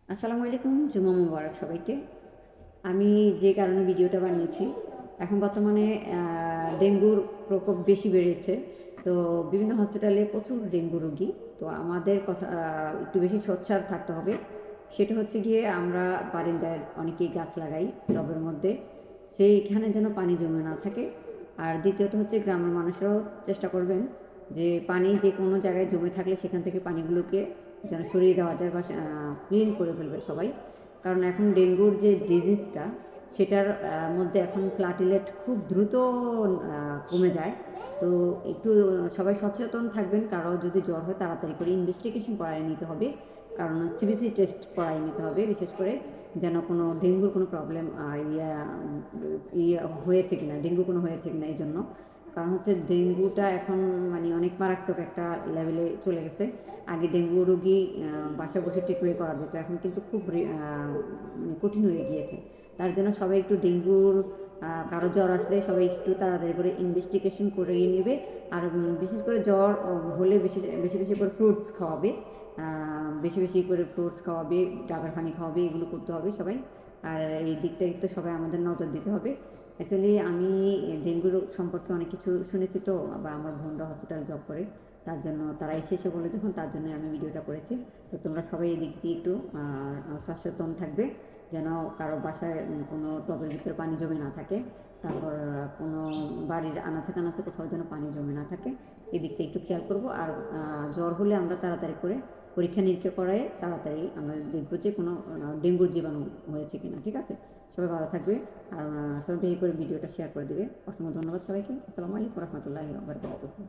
আসসালামু আলাইকুম, জুমা মুবারক সবাইকে। আমি যে কারণে ভিডিওটা বানিয়েছি, এখন বর্তমানে ডেঙ্গুর প্রকোপ বেশি বেড়েছে। তো বিভিন্ন হসপিটালে প্রচুর ডেঙ্গু রোগী। তো আমাদের কথা একটু বেশি সোচ্চার থাকতে হবে। সেটা হচ্ছে গিয়ে আমরা বারান্দায় অনেকেই গাছ লাগাই টবের মধ্যে। সেইখানে যেন পানি জমে না থাকে। আর দ্বিতীয়ত হচ্ছে গ্রামের মানুষরাও চেষ্টা করবেন যে পানি যে কোনো জায়গায় জমে থাকলে সেখান থেকে পানিগুলোকে যেন সরিয়ে দেওয়া যায় বা ক্লিন করে ফেলবে সবাই। কারণ এখন ডেঙ্গুর যে ডিজিজটা সেটার মধ্যে এখন প্লাটিলেট খুব দ্রুত কমে যায়। তো একটু সবাই সচেতন থাকবেন, কারো যদি জ্বর হয় তাড়াতাড়ি করে ইনভেস্টিগেশন করায় নিতে হবে। কারণ সিবিসি টেস্ট করায় নিতে হবে, বিশেষ করে যেন কোনো ডেঙ্গুর কোনো প্রবলেম হয়েছে কিনা, ডেঙ্গু কোনো হয়েছে কিনা এই জন্য। কারণ হচ্ছে ডেঙ্গুটা এখন মানে অনেক মারাত্মক একটা লেভেলে চলে গেছে। আগে ডেঙ্গু রোগী বাসায় বসে ট্রিটমেন্ট করা যেত, এখন কিন্তু খুব মানে কঠিন হয়ে গিয়েছে। তার জন্য সবাই একটু ডেঙ্গুর কারো জ্বর আসলে সবাই একটু তাড়াতাড়ি করে ইনভেস্টিগেশন করিয়ে নেবে। আর বিশেষ করে জ্বর হলে বেশি বেশি বেশি করে ফ্রুটস খাওয়াবে, বেশি বেশি করে ফ্রুটস খাওয়াবে, ডাবের পানি খাওয়াবে, এগুলো করতে হবে সবাই। আর এই দিকটা একটু সবাই আমাদের নজর দিতে হবে। অ্যাকচুয়ালি আমি ডেঙ্গু রোগ সম্পর্কে অনেক কিছু শুনেছি, তো বা আমার বোনরা হসপিটালে জব করে, তার জন্য তারা এসে বলে যখন, তার জন্য আমি ভিডিওটা করেছি। তো তোমরা সবাই এই দিক দিয়ে একটু সচেতন থাকবে, যেন কারো বাসায় কোনো টবের ভিতরে পানি জমে না থাকে। তারপর কোনো বাড়ির আনাচে কানাচে কোথাও যেন পানি জমে না থাকে, এদিকটা একটু খেয়াল করব। আর জ্বর হলে আমরা তাড়াতাড়ি করে পরীক্ষা নিরীক্ষা করায় তাড়াতাড়ি আমরা দেখবো যে কোনো ডেঙ্গুর জীবাণু হয়েছে কিনা। ঠিক আছে, সবাই ভালো থাকবে। আর সবাই বেশি করে ভিডিওটা শেয়ার করে দেবে। অসংখ্য ধন্যবাদ সবাইকে। আসসালামু আলাইকুম রহমতুল্লাহি ওয়া বারাকাতুহু।